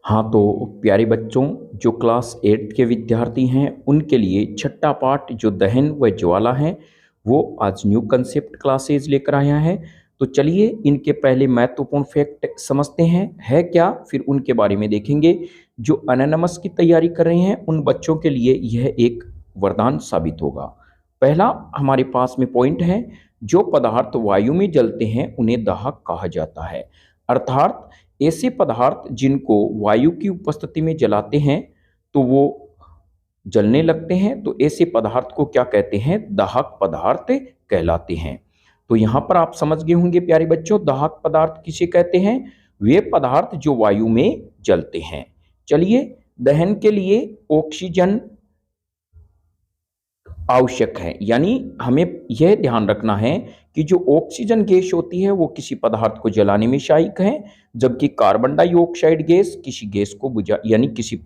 हाँ, तो प्यारे बच्चों, जो क्लास 8 के विद्यार्थी हैं उनके लिए छठा पाठ जो दहन व ज्वाला है वो आज न्यू कंसेप्ट क्लासेज लेकर आया है। तो चलिए इनके पहले महत्वपूर्ण फैक्ट समझते हैं है क्या, फिर उनके बारे में देखेंगे। जो अननमस की तैयारी कर रहे हैं उन बच्चों के लिए यह एक वरदान साबित होगा। पहला हमारे पास में पॉइंट है, जो पदार्थ वायु में जलते हैं उन्हें दाहक कहा जाता है। अर्थात ऐसे पदार्थ जिनको वायु की उपस्थिति में जलाते हैं तो वो जलने लगते हैं, तो ऐसे पदार्थ को क्या कहते हैं, दाहक पदार्थ कहलाते हैं। तो यहाँ पर आप समझ गए होंगे प्यारे बच्चों, दाहक पदार्थ किसे कहते हैं, वे पदार्थ जो वायु में जलते हैं। चलिए, दहन के लिए ऑक्सीजन आवश्यक है, यानी हमें यह ध्यान रखना है कि जो ऑक्सीजन गैस होती है वो किसी पदार्थ को जलाने में सहायक है, जबकि कार्बन डाइऑक्साइड गैस किसी गैस को बुझा यानी किसी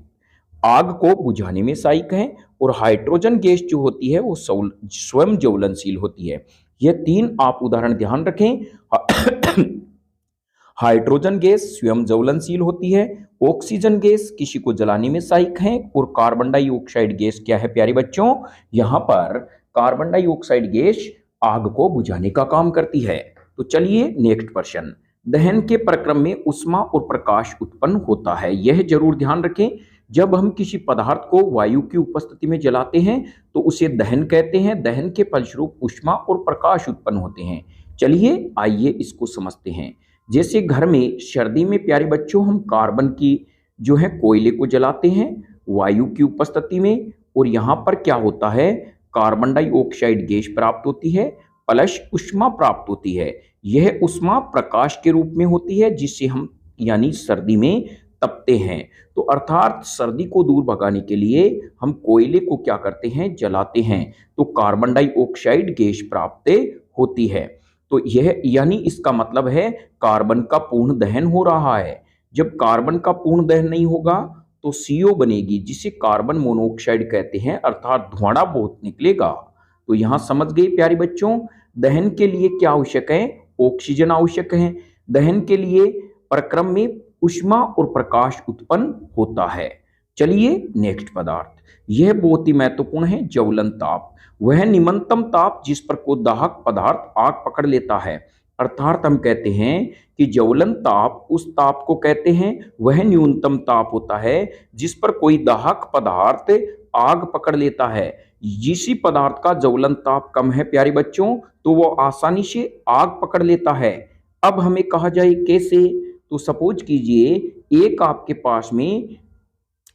आग को बुझाने में सहायक है, और हाइड्रोजन गैस जो होती है वो स्वयं ज्वलनशील होती है। ये तीन आप उदाहरण ध्यान रखें। हाइड्रोजन गैस स्वयं ज्वलनशील होती है, ऑक्सीजन गैस किसी को जलाने में सहायक है, और कार्बन डाइऑक्साइड गैस क्या है प्यारे बच्चों, यहाँ पर कार्बन डाइऑक्साइड गैस आग को बुझाने का काम करती है। तो चलिए नेक्स्ट प्रश्न, दहन के प्रक्रम में ऊष्मा और प्रकाश उत्पन्न होता है। यह जरूर ध्यान रखें, जब हम किसी पदार्थ को वायु की उपस्थिति में जलाते हैं तो उसे दहन कहते हैं। दहन के फलस्वरूप ऊष्मा और प्रकाश उत्पन्न होते हैं। चलिए आइए इसको समझते हैं। जैसे घर में सर्दी में प्यारे बच्चों हम कार्बन की जो है कोयले को जलाते हैं वायु की उपस्थिति में, और यहाँ पर क्या होता है, कार्बन डाइऑक्साइड गैस प्राप्त होती है प्लस ऊष्मा प्राप्त होती है। यह ऊष्मा प्रकाश के रूप में होती है जिससे हम यानी सर्दी में तपते हैं। तो अर्थात सर्दी को दूर भगाने के लिए हम कोयले को क्या करते हैं, जलाते हैं, तो कार्बन डाइऑक्साइड गैस प्राप्त होती है। तो यह यानी इसका मतलब है कार्बन का पूर्ण दहन हो रहा है। जब कार्बन का पूर्ण दहन नहीं होगा तो CO बनेगी जिसे कार्बन मोनोऑक्साइड कहते हैं, अर्थात धुआं बहुत निकलेगा। तो यहां समझ गए प्यारे बच्चों, दहन के लिए क्या आवश्यक है, ऑक्सीजन आवश्यक है। दहन के लिए प्रक्रम में ऊष्मा और प्रकाश उत्पन्न होता है। चलिए नेक्स्ट पदार्थ, यह बहुत ही महत्वपूर्ण है, ज्वलन ताप। वह निम्नतम ताप जिस पर कोई दाहक पदार्थ आग पकड़ लेता है। अर्थात हम कहते हैं कि ज्वलन ताप उस ताप को कहते हैं, वह न्यूनतम ताप होता है जिस पर कोई दाहक पदार्थ आग पकड़ लेता है। जिसी पदार्थ का ज्वलन ताप कम है प्यारे बच्चों तो वो आसानी से आग पकड़ लेता है। अब हमें कहा जाए कैसे, तो सपोज कीजिए एक आपके पास में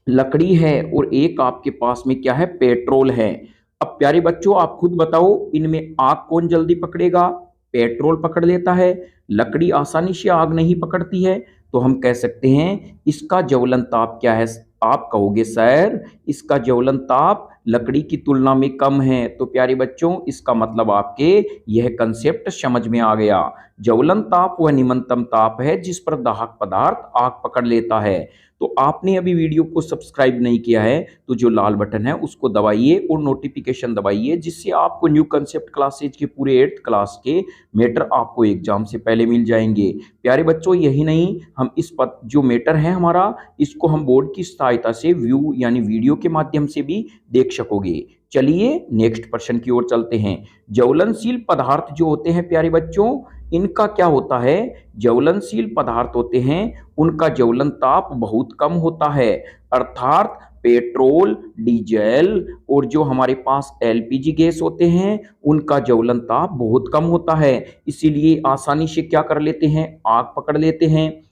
लकड़ी है और एक आपके पास में क्या है, पेट्रोल है। अब प्यारे बच्चों आप खुद बताओ, इनमें आग कौन जल्दी पकड़ेगा, पेट्रोल पकड़ लेता है, लकड़ी आसानी से आग नहीं पकड़ती है। तो हम कह सकते हैं इसका ज्वलन ताप क्या है, आप कहोगे सर इसका ज्वलन ताप लकड़ी की तुलना में कम है। तो प्यारे बच्चों इसका मतलब आपके यह कंसेप्ट समझ में आ गया। ज्वलन ताप वह निम्नतम ताप है जिस पर दाहक पदार्थ आग पकड़ लेता है। तो आपने अभी वीडियो को सब्सक्राइब नहीं किया है तो जो लाल बटन है उसको दबाइए और नोटिफिकेशन दबाइए, जिससे आपको न्यू कंसेप्ट क्लासेज के पूरे 8th क्लास के मैटर आपको एग्जाम से पहले मिल जाएंगे। प्यारे बच्चों यही नहीं, हम इस जो मैटर है हमारा इसको हम बोर्ड की सहायता से व्यू यानी वीडियो के माध्यम से भी देख सकोगे। चलिए नेक्स्ट प्रश्न की ओर चलते हैं। ज्वलनशील पदार्थ जो होते हैं प्यारे बच्चों इनका क्या होता है, ज्वलनशील पदार्थ होते हैं उनका ज्वलन ताप बहुत कम होता है। अर्थात पेट्रोल, डीजल और जो हमारे पास LPG गैस होते हैं उनका ज्वलन ताप बहुत कम होता है, इसीलिए आसानी से क्या कर लेते हैं, आग पकड़ लेते हैं।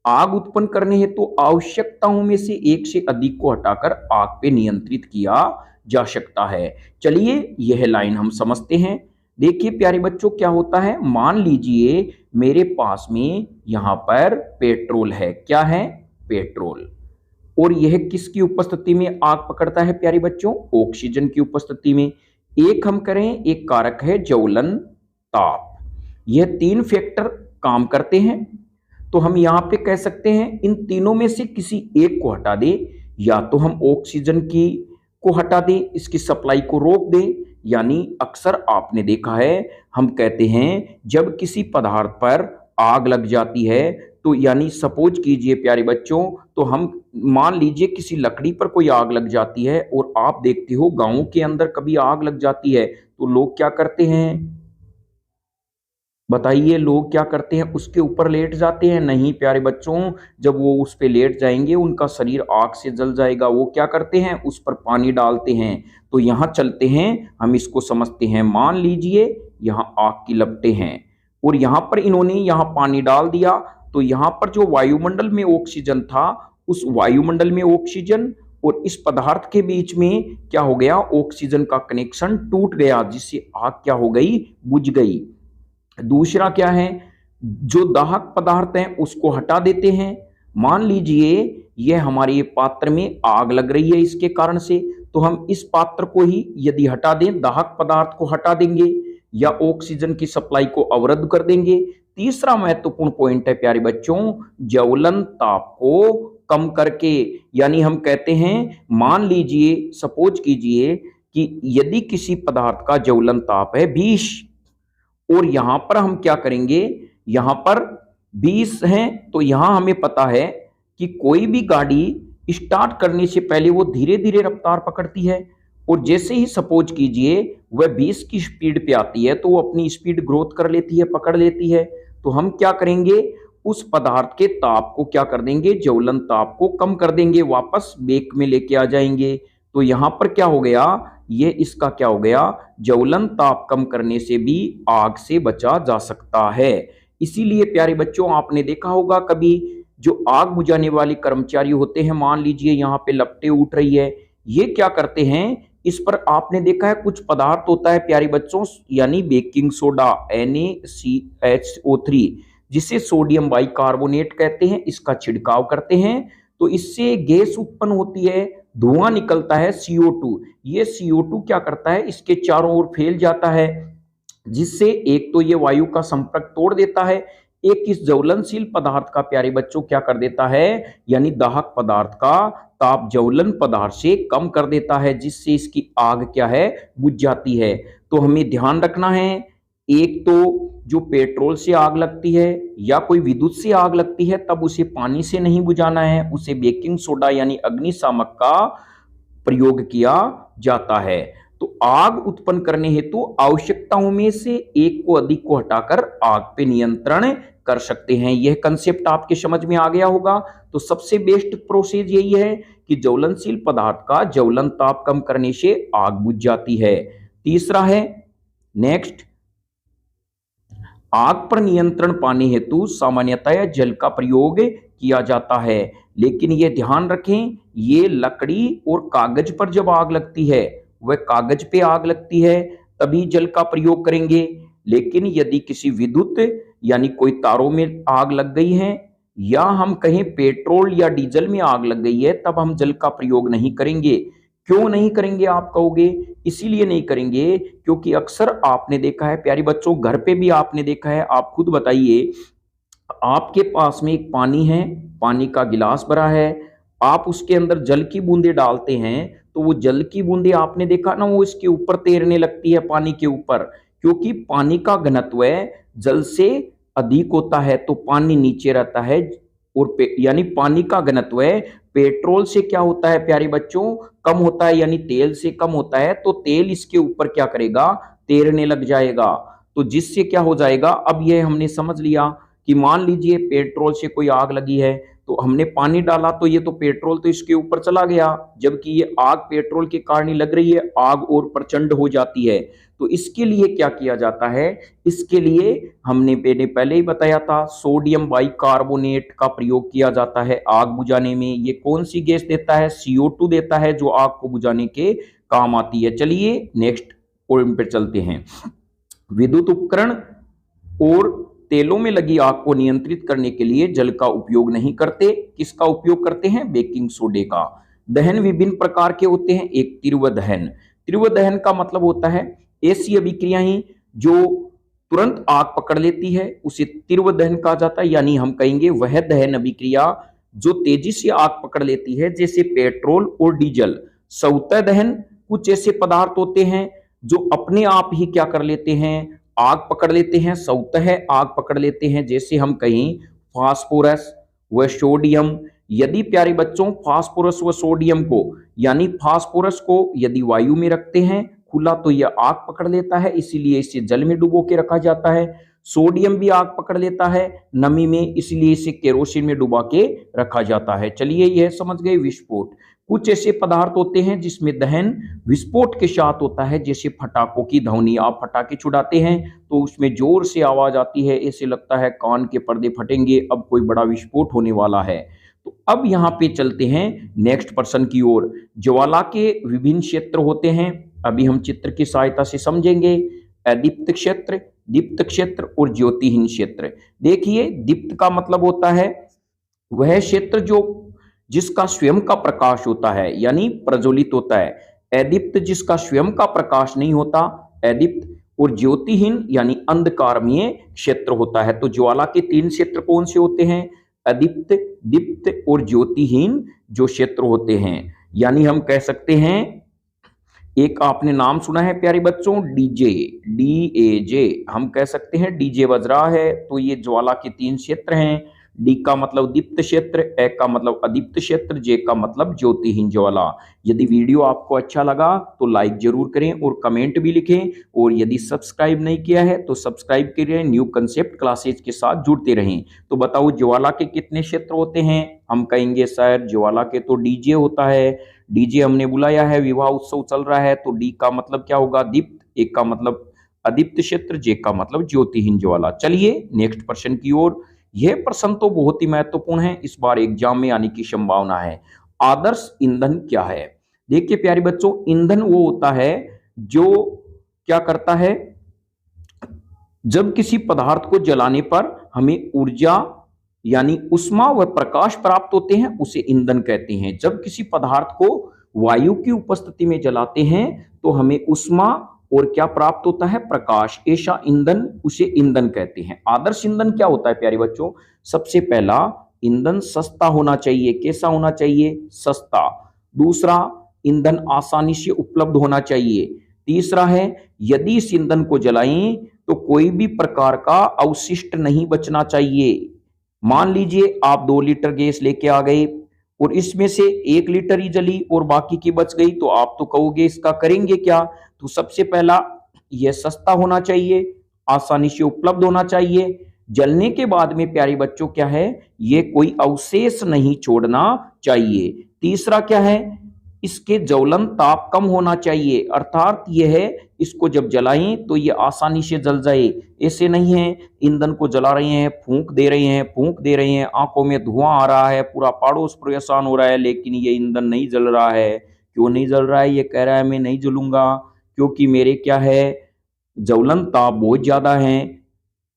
आग उत्पन्न करने हेतु तो आवश्यकताओं में से एक से अधिक को हटाकर आग पे नियंत्रित किया जा सकता है। चलिए यह लाइन हम समझते हैं। देखिए प्यारे बच्चों क्या होता है, मान लीजिए मेरे पास में यहां पर पेट्रोल है, क्या है, पेट्रोल, और यह किसकी उपस्थिति में आग पकड़ता है प्यारे बच्चों, ऑक्सीजन की उपस्थिति में। एक हम करें, एक कारक है ज्वलन ताप, यह 3 फैक्टर काम करते हैं। तो हम यहां पे कह सकते हैं इन तीनों में से किसी एक को हटा दे, या तो हम ऑक्सीजन की को हटा दें, इसकी सप्लाई को रोक दें। यानी अक्सर आपने देखा है हम कहते हैं जब किसी पदार्थ पर आग लग जाती है तो यानी सपोज कीजिए प्यारे बच्चों, तो हम मान लीजिए किसी लकड़ी पर कोई आग लग जाती है, और आप देखते हो गांवों के अंदर कभी आग लग जाती है तो लोग क्या करते हैं, बताइए लोग क्या करते हैं, उसके ऊपर लेट जाते हैं? नहीं प्यारे बच्चों, जब वो उस पे लेट जाएंगे उनका शरीर आग से जल जाएगा। वो क्या करते हैं, उस पर पानी डालते हैं। तो यहाँ चलते हैं, हम इसको समझते हैं। मान लीजिए यहाँ आग की लपटें हैं, और यहाँ पर इन्होंने यहाँ पानी डाल दिया, तो यहाँ पर जो वायुमंडल में ऑक्सीजन था, उस वायुमंडल में ऑक्सीजन और इस पदार्थ के बीच में क्या हो गया, ऑक्सीजन का कनेक्शन टूट गया, जिससे आग क्या हो गई, बुझ गई। दूसरा क्या है, जो दाहक पदार्थ है उसको हटा देते हैं। मान लीजिए यह हमारे पात्र में आग लग रही है इसके कारण से, तो हम इस पात्र को ही यदि हटा दें, दाहक पदार्थ को हटा देंगे या ऑक्सीजन की सप्लाई को अवरुद्ध कर देंगे। तीसरा महत्वपूर्ण पॉइंट है प्यारे बच्चों, ज्वलन ताप को कम करके। यानी हम कहते हैं, मान लीजिए सपोज कीजिए कि यदि किसी पदार्थ का ज्वलन ताप है 20, और यहां पर हम क्या करेंगे, यहां पर 20 हैं, तो यहां हमें पता है कि कोई भी गाड़ी स्टार्ट करने से पहले वो धीरे धीरे रफ्तार पकड़ती है, और जैसे ही सपोज कीजिए वह 20 की स्पीड पे आती है तो वो अपनी स्पीड ग्रोथ कर लेती है, पकड़ लेती है। तो हम क्या करेंगे, उस पदार्थ के ताप को क्या कर देंगे, ज्वलन ताप को कम कर देंगे, वापस बेक में लेके आ जाएंगे। तो यहां पर क्या हो गया, ये इसका क्या हो गया, ज्वलन ताप कम करने से भी आग से बचा जा सकता है। इसीलिए प्यारे बच्चों, आपने देखा होगा कभी जो आग बुझाने वाले कर्मचारी होते हैं, मान लीजिए यहाँ पे लपटें उठ रही है, ये क्या करते हैं, इस पर आपने देखा है कुछ पदार्थ होता है प्यारे बच्चों, यानी बेकिंग सोडा NaCHO3, जिसे सोडियम बाइकार्बोनेट कहते हैं, इसका छिड़काव करते हैं। तो इससे गैस उत्पन्न होती है, धुआं निकलता है CO2। ये CO2 क्या करता है, इसके चारों ओर फैल जाता है, जिससे एक तो ये वायु का संपर्क तोड़ देता है, एक इस ज्वलनशील पदार्थ का प्यारे बच्चों क्या कर देता है, यानी दाहक पदार्थ का ताप ज्वलन पदार्थ से कम कर देता है, जिससे इसकी आग क्या है, बुझ जाती है। तो हमें ध्यान रखना है, एक तो जो पेट्रोल से आग लगती है या कोई विद्युत से आग लगती है, तब उसे पानी से नहीं बुझाना है, उसे बेकिंग सोडा यानी अग्निशामक का प्रयोग किया जाता है। तो आग उत्पन्न करने हेतु आवश्यकताओं में से एक को अधिक को हटाकर आग पे नियंत्रण कर सकते हैं। यह कंसेप्ट आपके समझ में आ गया होगा। तो सबसे बेस्ट प्रोसेस यही है कि ज्वलनशील पदार्थ का ज्वलन ताप कम करने से आग बुझ जाती है। तीसरा है, नेक्स्ट, आग पर नियंत्रण पाने हेतु सामान्यतः जल का प्रयोग किया जाता है, लेकिन यह ध्यान रखें, ये लकड़ी और कागज पर जब आग लगती है, वह कागज पे आग लगती है तभी जल का प्रयोग करेंगे। लेकिन यदि किसी विद्युत यानी कोई तारों में आग लग गई है, या हम कहें पेट्रोल या डीजल में आग लग गई है, तब हम जल का प्रयोग नहीं करेंगे। क्यों नहीं करेंगे आप कहोगे, इसीलिए नहीं करेंगे क्योंकि अक्सर आपने देखा है प्यारे बच्चों, घर पे भी आपने देखा है, आप खुद बताइए, आपके पास में एक पानी है, पानी का गिलास भरा है, आप उसके अंदर जल की बूंदे डालते हैं, तो वो जल की बूंदे आपने देखा ना, वो इसके ऊपर तैरने लगती है पानी के ऊपर, क्योंकि पानी का घनत्व जल से अधिक होता है, तो पानी नीचे रहता है, और यानी पानी का घनत्व पेट्रोल से क्या होता है प्यारे बच्चों, कम होता है, यानी तेल से कम होता है, तो तेल इसके ऊपर क्या करेगा, तैरने लग जाएगा। तो जिससे क्या हो जाएगा, अब यह हमने समझ लिया कि मान लीजिए पेट्रोल से कोई आग लगी है, तो हमने पानी डाला, तो ये तो पेट्रोल तो इसके ऊपर चला गया, जबकि ये आग पेट्रोल के कारण ही लग रही है, आग और प्रचंड हो जाती है। तो इसके लिए क्या किया जाता है, इसके लिए मैंने पहले ही बताया था, सोडियम बाइकार्बोनेट का प्रयोग किया जाता है आग बुझाने में। ये कौन सी गैस देता है, CO2 देता है, जो आग को बुझाने के काम आती है। चलिए नेक्स्ट पॉइंट पे चलते हैं। विद्युत उपकरण और तेलों में लगी आग को नियंत्रित करने के लिए जल का उपयोग नहीं करते, किसका उपयोग करते हैं, बेकिंग सोडे का। दहन विभिन्न प्रकार के होते हैं। एक तीव्र दहन, तीव्र दहन का मतलब होता है ऐसी अभिक्रिया ही जो तुरंत आग पकड़ लेती है, उसे तीव्र दहन कहा जाता है। यानी हम कहेंगे वह दहन अभिक्रिया जो तेजी से आग पकड़ लेती है, जैसे पेट्रोल और डीजल। स्वतः दहन, कुछ ऐसे पदार्थ होते हैं जो अपने आप ही क्या कर लेते हैं, आग पकड़ लेते हैं, स्वतः आग पकड़ लेते हैं, जैसे हम कहीं फास्फोरस व सोडियम। यदि प्यारे बच्चों फास्फोरस व सोडियम को यानी फास्फोरस को यदि वायु में रखते हैं खुला तो यह आग पकड़ लेता है, इसीलिए इसे जल में डुबो के रखा जाता है। सोडियम भी आग पकड़ लेता है नमी में, इसलिए इसे केरोसिन में डुबा के रखा जाता है। चलिए यह समझ गए विस्फोट। कुछ ऐसे पदार्थ होते हैं जिसमें दहन विस्फोट के साथ होता है, जैसे फटाकों की ध्वनि। आप फटाके छुड़ाते हैं तो उसमें जोर से आवाज आती है, ऐसे लगता है कान के पर्दे फटेंगे, अब कोई बड़ा विस्फोट होने वाला है। तो अब यहाँ पे चलते हैं नेक्स्ट पर्सन की ओर। ज्वाला के विभिन्न क्षेत्र होते हैं, अभी हम चित्र की सहायता से समझेंगे। अदीप्त क्षेत्र, दीप्त क्षेत्र और ज्योतिहीन क्षेत्र। देखिए दीप्त का मतलब होता है वह क्षेत्र जो जिसका स्वयं का प्रकाश होता है यानी प्रज्वलित होता है। अदीप्त जिसका स्वयं का प्रकाश नहीं होता अदीप्त। और ज्योतिहीन यानी अंधकारमय क्षेत्र होता है। तो ज्वाला के तीन क्षेत्र कौन से होते हैं? अदीप्त, दीप्त और ज्योतिहीन जो क्षेत्र होते हैं। यानी हम कह सकते हैं, एक आपने नाम सुना है प्यारे बच्चों डीजे, DAJ, हम कह सकते हैं डीजे बज रहा है। तो ये ज्वाला के तीन क्षेत्र हैं। डी का मतलब दीप्त क्षेत्र, ए का मतलब अदीप्त क्षेत्र, जे का मतलब ज्योतिहीन ज्वाला। यदि वीडियो आपको अच्छा लगा तो लाइक जरूर करें और कमेंट भी लिखें, और यदि सब्सक्राइब नहीं किया है तो सब्सक्राइब करें, न्यू कंसेप्ट क्लासेज के साथ जुड़ते रहें। तो बताओ ज्वाला के कितने क्षेत्र होते हैं? हम कहेंगे सर ज्वाला के तो डीजे होता है। डीजे हमने बुलाया है, विवाह उत्सव चल रहा है, तो डी का मतलब क्या होगा? दीप्त, एक का मतलब अदीप्त क्षेत्र, जे का मतलब ज्योतिहीन ज्वाला। चलिए नेक्स्ट प्रश्न की ओर। यह प्रश्न तो बहुत ही महत्वपूर्ण है, इस बार एग्जाम में आने की संभावना है। आदर्श ईंधन क्या है? देखिए प्यारे बच्चों, ईंधन वो होता है जो क्या करता है, जब किसी पदार्थ को जलाने पर हमें ऊर्जा यानी उष्मा व प्रकाश प्राप्त होते हैं, उसे ईंधन कहते हैं। जब किसी पदार्थ को वायु की उपस्थिति में जलाते हैं तो हमें उष्मा और क्या प्राप्त होता है? प्रकाश। ऐसा ईंधन, उसे ईंधन कहते हैं। आदर्श ईंधन क्या होता है प्यारे बच्चों? सबसे पहला, ईंधन सस्ता होना चाहिए। कैसा होना चाहिए? सस्ता। दूसरा, ईंधन आसानी से उपलब्ध होना चाहिए। तीसरा है, यदि इस ईंधन को जलाएं तो कोई भी प्रकार का अवशिष्ट नहीं बचना चाहिए। मान लीजिए आप 2 लीटर गैस लेके आ गए और इसमें से 1 लीटर ही जली और बाकी की बच गई, तो आप तो कहोगे इसका करेंगे क्या? तो सबसे पहला, यह सस्ता होना चाहिए, आसानी से उपलब्ध होना चाहिए। जलने के बाद में प्यारे बच्चों क्या है? ये कोई अवशेष नहीं छोड़ना चाहिए। तीसरा क्या है? इसके ज्वलन ताप कम होना चाहिए, अर्थात यह है इसको जब जलाएं तो ये आसानी से जल जाए। ऐसे नहीं है ईंधन को जला रहे हैं, फूंक दे रहे हैं, फूंक दे रहे हैं, आंखों में धुआं आ रहा है, पूरा पड़ोस परेशान हो रहा है, लेकिन ये ईंधन नहीं जल रहा है। क्यों नहीं जल रहा है? ये कह रहा है मैं नहीं जलूंगा क्योंकि मेरे क्या है, ज्वलन ताप बहुत ज्यादा है।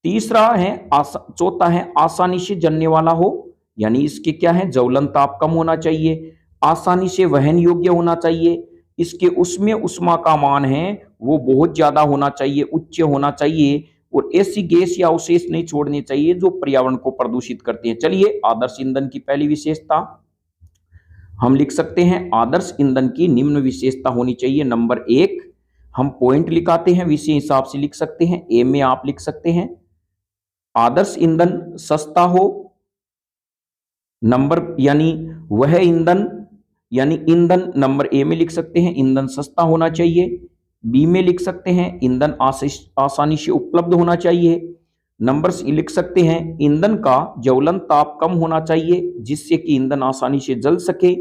तीसरा है चौथा है आसानी से जलने वाला हो, यानी इसके क्या है, ज्वलन ताप कम होना चाहिए, आसानी से वहन योग्य होना चाहिए। इसके उसमें उष्मा का मान है वो बहुत ज्यादा होना चाहिए, उच्च होना चाहिए, और ऐसी गैस या अवशेष नहीं छोड़ने चाहिए जो पर्यावरण को प्रदूषित करते हैं। चलिए आदर्श ईंधन की पहली विशेषता हम लिख सकते हैं, आदर्श ईंधन की निम्न विशेषता होनी चाहिए। नंबर 1, हम पॉइंट लिखाते हैं, विषय हिसाब से लिख सकते हैं। ए में आप लिख सकते हैं आदर्श ईंधन सस्ता हो। नंबर यानी वह ईंधन, यानी ईंधन नंबर ए में लिख सकते हैं ईंधन सस्ता होना चाहिए। बी में लिख सकते हैं ईंधन आसानी से उपलब्ध होना चाहिए। नंबर सी लिख सकते हैं ईंधन का ज्वलन ताप कम होना चाहिए जिससे कि ईंधन आसानी से जल सके।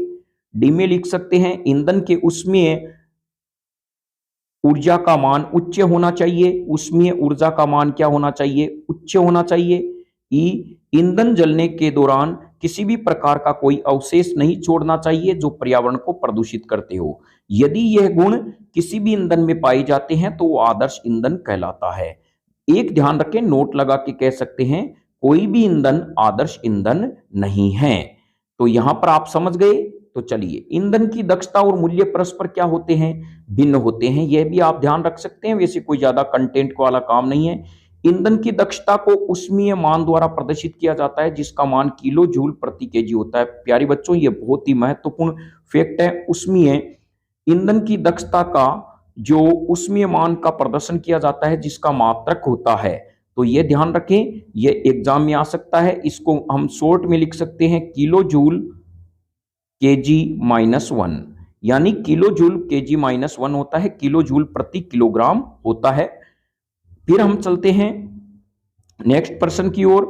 डी में लिख सकते हैं ईंधन के ऊष्मीय ऊर्जा का मान उच्च होना चाहिए। ऊष्मीय ऊर्जा का मान क्या होना चाहिए? उच्च होना चाहिए। ई, ईंधन जलने के दौरान किसी भी प्रकार का कोई अवशेष नहीं छोड़ना चाहिए जो पर्यावरण को प्रदूषित करते हो। यदि यह गुण किसी भी ईंधन में पाए जाते हैं तो वो आदर्श ईंधन कहलाता है। एक ध्यान रखें, नोट लगा के कह सकते हैं, कोई भी ईंधन आदर्श ईंधन नहीं है। तो यहां पर आप समझ गए। तो चलिए, ईंधन की दक्षता और मूल्य परस्पर क्या होते हैं? भिन्न होते हैं, यह भी आप ध्यान रख सकते हैं। वैसे कोई ज्यादा कंटेंट वाला काम नहीं है। ईंधन की दक्षता को ऊष्मीय मान द्वारा प्रदर्शित किया जाता है जिसका मान किलो जूल प्रति केजी होता है। प्यारे बच्चों, यह बहुत ही महत्वपूर्ण फैक्ट है। ऊष्मीय ईंधन की दक्षता का जो ऊष्मीय मान का प्रदर्शन किया जाता है जिसका मात्रक होता है, तो ये ध्यान रखें, ये एग्जाम में आ सकता है। इसको हम शॉर्ट में लिख सकते हैं किलो जूल kg-1, यानी किलो जूल kg-1 होता है, किलो जूल प्रति किलोग्राम होता है। फिर हम चलते हैं नेक्स्ट प्रश्न की ओर।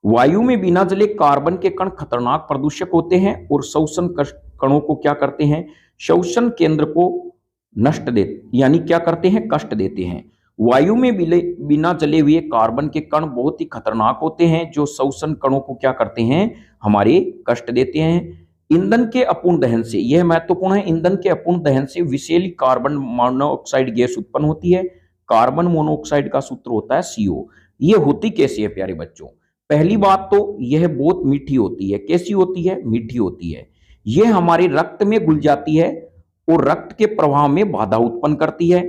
वायु में बिना जले कार्बन के कण खतरनाक प्रदूषक होते हैं और शोषण कणों को क्या करते हैं, शोषण केंद्र को नष्ट दे यानी क्या करते हैं, कष्ट देते हैं। वायु में बिना जले हुए कार्बन के कण बहुत ही खतरनाक होते हैं, जो शोषण कणों को क्या करते हैं, हमारे कष्ट देते हैं। ईंधन के अपूर्ण दहन से, यह महत्वपूर्ण है, ईंधन के अपूर्ण दहन से विषैली कार्बन मोनोऑक्साइड गैस उत्पन्न होती है। कार्बन मोनोऑक्साइड का सूत्र होता है CO। यह होती कैसे है प्यारे बच्चों? पहली बात तो यह बहुत मीठी होती है। कैसी होती है? मीठी होती है। यह हमारे रक्त में घुल जाती है और रक्त के प्रवाह में बाधा उत्पन्न करती है।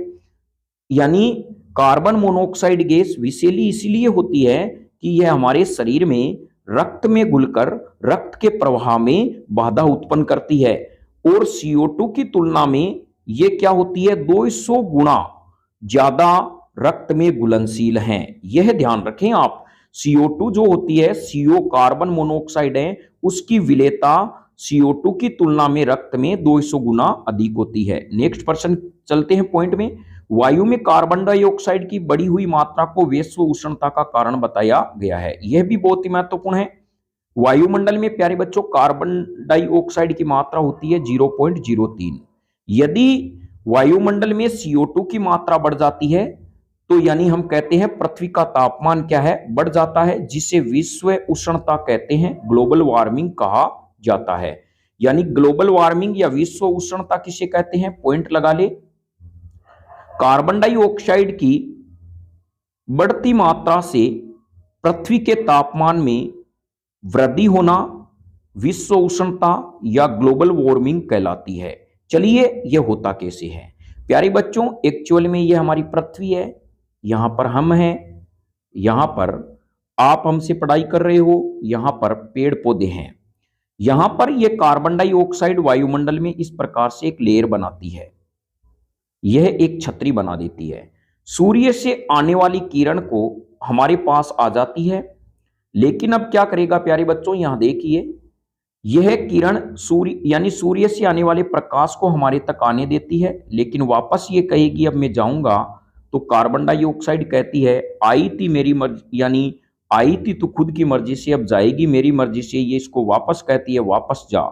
यानी कार्बन मोनोऑक्साइड गैस विषैली इसलिए होती है कि यह हमारे शरीर में रक्त में घुलकर रक्त के प्रवाह में बाधा उत्पन्न करती है, और CO2 की तुलना में यह क्या होती है, 200 गुना ज्यादा रक्त में घुलनशील है। यह ध्यान रखें आप। CO2 जो होती है, CO कार्बन मोनोऑक्साइड है, उसकी विलेयता CO2 की तुलना में रक्त में 200 गुना अधिक होती है। नेक्स्ट प्रश्न चलते हैं पॉइंट में। वायु में कार्बन डाइऑक्साइड की बढ़ी हुई मात्रा को वैश्व उष्णता का कारण बताया गया है। यह भी बहुत ही महत्वपूर्ण है। वायुमंडल में प्यारे बच्चों कार्बन डाइऑक्साइड की मात्रा होती है 0.03। यदि वायुमंडल में CO2 की मात्रा बढ़ जाती है तो यानी हम कहते हैं पृथ्वी का तापमान क्या है, बढ़ जाता है, जिसे विश्व उष्णता कहते हैं, ग्लोबल वार्मिंग कहा जाता है। यानी ग्लोबल वार्मिंग या विश्व उष्णता किसे कहते हैं, पॉइंट लगा ले। कार्बन डाइऑक्साइड की बढ़ती मात्रा से पृथ्वी के तापमान में वृद्धि होना विश्व उष्णता या ग्लोबल वार्मिंग कहलाती है। चलिए यह होता कैसे है प्यारे बच्चों। एक्चुअल में यह हमारी पृथ्वी है, यहां पर हम हैं, यहां पर आप हमसे पढ़ाई कर रहे हो, यहां पर पेड़ पौधे हैं। यहां पर यह कार्बन डाइऑक्साइड वायुमंडल में इस प्रकार से एक लेयर बनाती है, यह एक छतरी बना देती है। सूर्य से आने वाली किरण को हमारे पास आ जाती है, लेकिन अब क्या करेगा प्यारे बच्चों, यहां देखिए, यह किरण सूर्य यानी सूर्य से आने वाले प्रकाश को हमारे तक आने देती है, लेकिन वापस ये कहेगी अब मैं जाऊंगा, तो कार्बन डाइऑक्साइड कहती है आई थी मेरी मर्जी, यानी आई थी तो खुद की मर्जी से, अब जाएगी मेरी मर्जी से। ये इसको वापस कहती है वापस जा।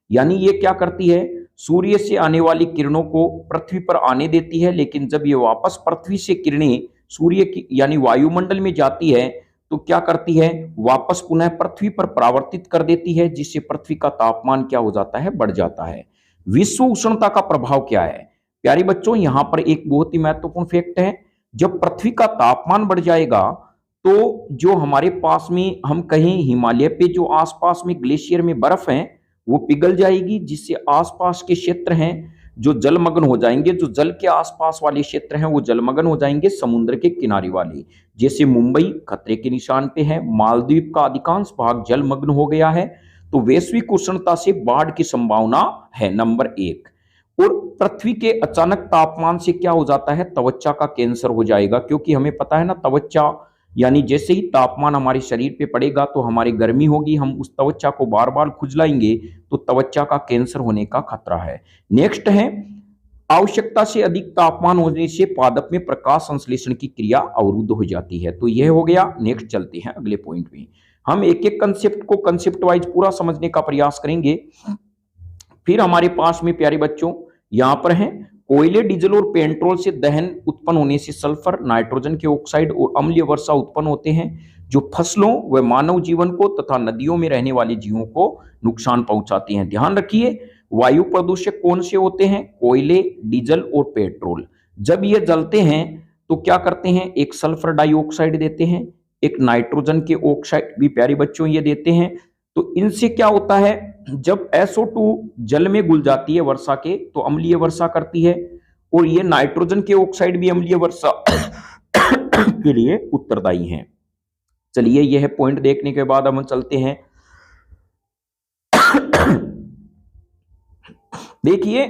यानी ये क्या करती है, सूर्य से आने वाली किरणों को पृथ्वी पर आने देती है, लेकिन जब ये वापस पृथ्वी से किरणें सूर्य की यानी वायुमंडल में जाती है तो क्या करती है, वापस पुनः पृथ्वी पर परावर्तित कर देती है, जिससे पृथ्वी का तापमान क्या हो जाता है, बढ़ जाता है। विश्व उष्णता का प्रभाव क्या है प्यारे बच्चों, यहां पर एक बहुत ही महत्वपूर्ण फैक्ट है। जब पृथ्वी का तापमान बढ़ जाएगा तो जो हमारे पास में हम कहें हिमालय पे जो आसपास में ग्लेशियर में बर्फ है वो पिघल जाएगी, जिससे आसपास के क्षेत्र हैं जो जलमग्न हो जाएंगे। जो जल के आसपास वाले क्षेत्र हैं वो जलमग्न हो जाएंगे, समुद्र के किनारे वाले, जैसे मुंबई खतरे के निशान पे है, मालदीव का अधिकांश भाग जलमग्न हो गया है। तो वैश्विक उष्णता से बाढ़ की संभावना है नंबर 1। और पृथ्वी के अचानक तापमान से क्या हो जाता है, त्वचा का कैंसर हो जाएगा, क्योंकि हमें पता है ना, त्वचा यानी जैसे ही तापमान हमारे शरीर पे पड़ेगा तो हमारी गर्मी होगी, हम उस त्वचा को बार बार खुजलाएंगे तो त्वचा का कैंसर होने का खतरा है। नेक्स्ट है, आवश्यकता से अधिक तापमान होने से पादप में प्रकाश संश्लेषण की क्रिया अवरुद्ध हो जाती है। तो यह हो गया। नेक्स्ट चलते हैं अगले पॉइंट में। हम एक एक कंसेप्ट को कंसेप्ट वाइज पूरा समझने का प्रयास करेंगे। फिर हमारे पास में प्यारे बच्चों यहां पर है, कोयले, डीजल और पेट्रोल से दहन उत्पन्न होने से सल्फर, नाइट्रोजन के ऑक्साइड और अम्लीय वर्षा उत्पन्न होते हैं, जो फसलों व मानव जीवन को तथा नदियों में रहने वाले जीवों को नुकसान पहुंचाते हैं। ध्यान रखिए, वायु प्रदूषक कौन से होते हैं, कोयले, डीजल और पेट्रोल। जब ये जलते हैं तो क्या करते हैं, एक सल्फर डाइऑक्साइड देते हैं, एक नाइट्रोजन के ऑक्साइड भी प्यारे बच्चों ये देते हैं। तो इनसे क्या होता है, जब SO2 जल में घुल जाती है वर्षा के तो अम्लीय वर्षा करती है, और ये नाइट्रोजन के ऑक्साइड भी अम्लीय वर्षा के लिए उत्तरदायी हैं। चलिए यह पॉइंट देखने के बाद हम चलते हैं। देखिए,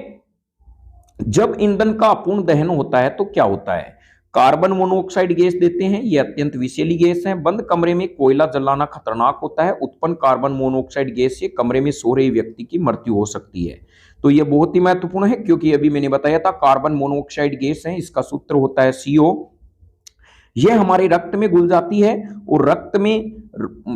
जब ईंधन का अपूर्ण दहन होता है तो क्या होता है, कार्बन मोनोऑक्साइड गैस देते हैं, ये अत्यंत विषैली गैस है। बंद कमरे में कोयला जलाना खतरनाक होता है। उत्पन्न कार्बन मोनोऑक्साइड गैस से कमरे में सो रहे व्यक्ति की मृत्यु हो सकती है। तो ये बहुत ही महत्वपूर्ण है, क्योंकि अभी मैंने बताया था कार्बन मोनोऑक्साइड गैस है, इसका सूत्र होता है CO। यह हमारे रक्त में घुल जाती है और रक्त में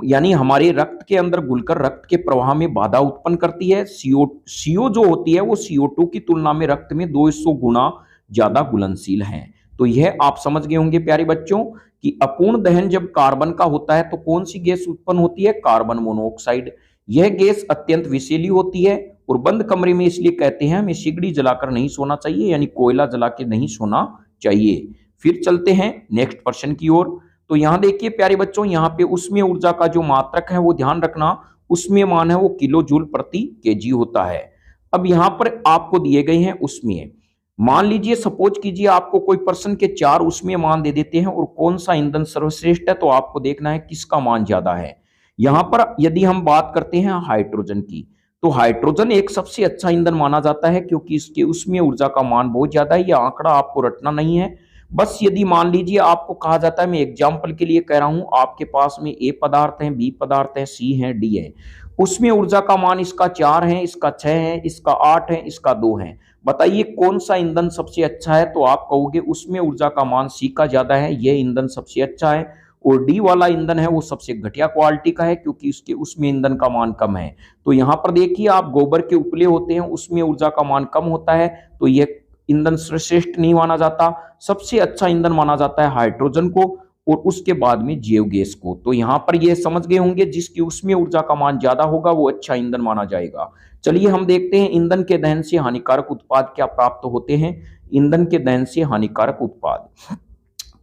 यानी हमारे रक्त के अंदर घुलकर रक्त के प्रवाह में बाधा उत्पन्न करती है। CO जो होती है वो CO2 की तुलना में रक्त में 200 गुना ज्यादा घुलनशील है। तो यह आप समझ गए होंगे प्यारे बच्चों कि अपूर्ण दहन जब कार्बन का होता है तो कौन सी गैस उत्पन्न होती है? Carbon monoxide. यह गैस अत्यंत विषैली होती है और बंद कमरे में इसलिए कहते हैं हमें सिगड़ी जलाकर नहीं सोना चाहिए, यानी कोयला जला के नहीं सोना चाहिए। फिर चलते हैं नेक्स्ट प्रश्न की ओर। तो यहां देखिए प्यारे बच्चों, यहां पे उष्मीय ऊर्जा का जो मात्रक है वो ध्यान रखना, उष्मीय मान है वो किलो जूल प्रति केजी होता है। अब यहां पर आपको दिए गए हैं उष्मीय, मान लीजिए सपोज कीजिए आपको कोई प्रश्न के 4 उष्मीय मान दे देते हैं और कौन सा ईंधन सर्वश्रेष्ठ है, तो आपको देखना है किसका मान ज्यादा है। यहां पर यदि हम बात करते हैं हाइड्रोजन की, तो हाइड्रोजन एक सबसे अच्छा ईंधन माना जाता है, क्योंकि इसके उष्मीय ऊर्जा का मान बहुत ज्यादा है। यह आंकड़ा आपको रटना नहीं है, बस यदि मान लीजिए आपको कहा जाता है, मैं एग्जाम्पल के लिए कह रहा हूं, आपके पास में A पदार्थ है, B पदार्थ है, C है, D है, उसमें ऊर्जा का मान इसका 4 है, इसका 6 है, इसका 8 है, इसका 2 है। बताइए कौन सा ईंधन सबसे अच्छा है? तो आप कहोगे उसमें ऊर्जा का मान C का ज्यादा है, यह ईंधन सबसे अच्छा है। और D वाला ईंधन है वो सबसे घटिया क्वालिटी का है, क्योंकि उसके उसमें ईंधन का मान कम है। तो यहां पर देखिए आप गोबर के उपले होते हैं, उसमें ऊर्जा का मान कम होता है, तो यह ईंधन श्रेष्ठ नहीं माना जाता। सबसे अच्छा ईंधन माना जाता है हाइड्रोजन को और उसके बाद में जैव गैस को। तो यहां पर यह समझ गए होंगे जिसकी उसमें ऊर्जा का मान ज्यादा होगा वो अच्छा ईंधन माना जाएगा। चलिए हम देखते हैं ईंधन के दहन से हानिकारक उत्पाद क्या प्राप्त होते हैं। ईंधन के दहन से हानिकारक उत्पाद,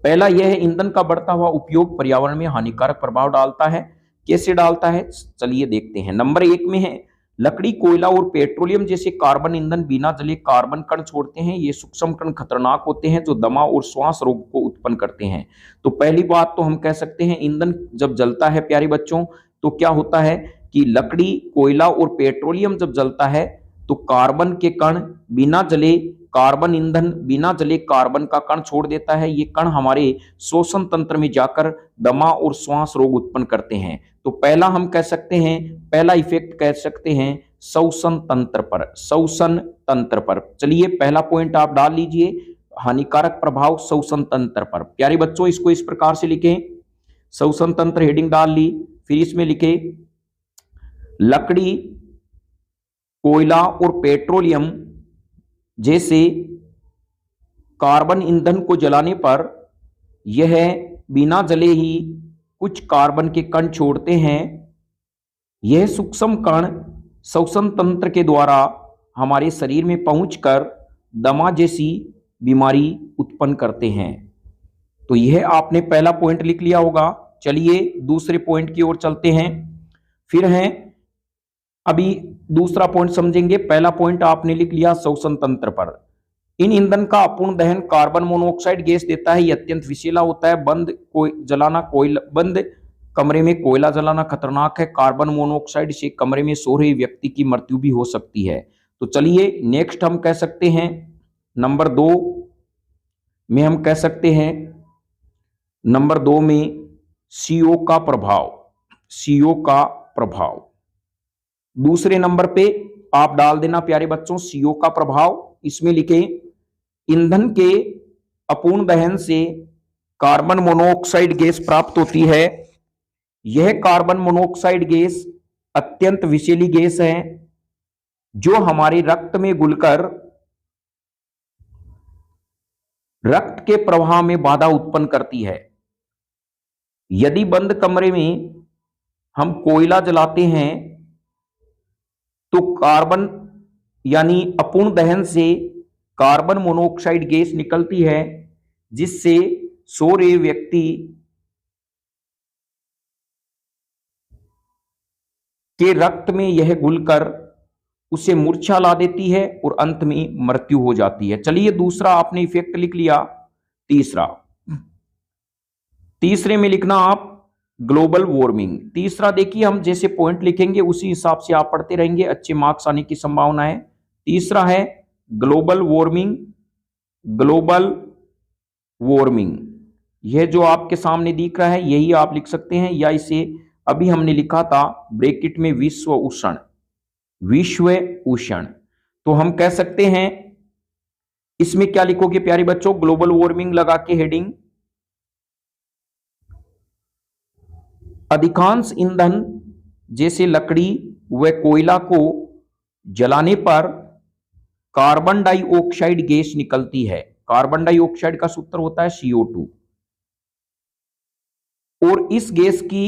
पहला यह है ईंधन का बढ़ता हुआ उपयोग पर्यावरण में हानिकारक प्रभाव डालता है। कैसे डालता है चलिए देखते हैं। नंबर 1 में है लकड़ी, कोयला और पेट्रोलियम जैसे कार्बन ईंधन बिना जले कार्बन कण छोड़ते हैं। ये सूक्ष्म कण खतरनाक होते हैं जो दमा और श्वास रोग को उत्पन्न करते हैं। तो पहली बात तो हम कह सकते हैं ईंधन जब जलता है प्यारे बच्चों तो क्या होता है कि लकड़ी, कोयला और पेट्रोलियम जब जलता है तो कार्बन के कण बिना जले, कार्बन ईंधन बिना जले कार्बन का कण छोड़ देता है। ये कण हमारे श्वसन तंत्र में जाकर दमा और श्वास रोग उत्पन्न करते हैं। तो पहला हम कह सकते हैं, पहला इफेक्ट कह सकते हैं श्वसन तंत्र पर, श्वसन तंत्र पर। चलिए पहला पॉइंट आप डाल लीजिए, हानिकारक प्रभाव श्वसन तंत्र पर। प्यारे बच्चों इसको इस प्रकार से लिखें, श्वसन तंत्र हेडिंग डाल ली, फिर इसमें लिखे लकड़ी, कोयला और पेट्रोलियम जैसे कार्बन ईंधन को जलाने पर यह बिना जले ही कुछ कार्बन के कण छोड़ते हैं। यह सूक्ष्म कण श्वसन तंत्र के द्वारा हमारे शरीर में पहुंचकर दमा जैसी बीमारी उत्पन्न करते हैं। तो यह आपने पहला पॉइंट लिख लिया होगा। चलिए दूसरे पॉइंट की ओर चलते हैं। फिर है अभी दूसरा पॉइंट समझेंगे। पहला पॉइंट आपने लिख लिया श्वसन तंत्र पर। इन ईंधन का अपूर्ण दहन कार्बन मोनोऑक्साइड गैस देता है। यह अत्यंत विषैला होता है। बंद कमरे में कोयला जलाना खतरनाक है। कार्बन मोनोऑक्साइड से कमरे में सो रहे व्यक्ति की मृत्यु भी हो सकती है। तो चलिए नेक्स्ट हम कह सकते हैं नंबर 2 में, हम कह सकते हैं नंबर 2 में CO का प्रभाव, CO का प्रभाव। दूसरे नंबर पे आप डाल देना प्यारे बच्चों CO का प्रभाव। इसमें लिखे ईंधन के अपूर्ण दहन से कार्बन मोनोऑक्साइड गैस प्राप्त होती है। यह कार्बन मोनोऑक्साइड गैस अत्यंत विषैली गैस है जो हमारे रक्त में घुलकर रक्त के प्रवाह में बाधा उत्पन्न करती है। यदि बंद कमरे में हम कोयला जलाते हैं तो कार्बन यानी अपूर्ण दहन से कार्बन मोनोऑक्साइड गैस निकलती है, जिससे सो रहे व्यक्ति के रक्त में यह घुलकर उसे मूर्छा ला देती है और अंत में मृत्यु हो जाती है। चलिए दूसरा आपने इफेक्ट लिख लिया। तीसरे में लिखना आप ग्लोबल वार्मिंग। तीसरा देखिए हम जैसे पॉइंट लिखेंगे उसी हिसाब से आप पढ़ते रहेंगे, अच्छे मार्क्स आने की संभावना है। तीसरा है ग्लोबल वार्मिंग। Global warming. यह जो आपके सामने दिख रहा है यही आप लिख सकते हैं, या इसे अभी हमने लिखा था ब्रैकेट में विश्व उष्ण, विश्व उष्ण। तो हम कह सकते हैं इसमें क्या लिखोगे प्यारे बच्चों, ग्लोबल वार्मिंग लगा के हेडिंग, अधिकांश ईंधन जैसे लकड़ी व कोयला को जलाने पर कार्बन डाइऑक्साइड गैस निकलती है। कार्बन डाइऑक्साइड का सूत्र होता है CO2, और इस गैस की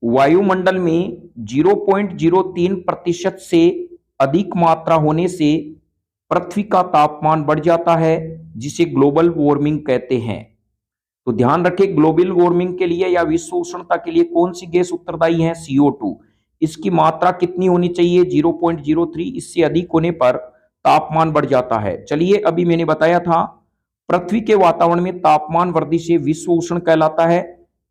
वायुमंडल में 0.03% से अधिक मात्रा होने से पृथ्वी का तापमान बढ़ जाता है, जिसे ग्लोबल वार्मिंग कहते हैं। तो ध्यान रखें, ग्लोबल वार्मिंग के लिए या विश्व उष्णता के लिए कौन सी गैस उत्तरदायी है? CO2। इसकी मात्रा कितनी होनी चाहिए? 0.03, इससे अधिक होने पर तापमान बढ़ जाता है। चलिए, अभी मैंने बताया था पृथ्वी के वातावरण में तापमान वृद्धि से विश्व उष्ण कहलाता है।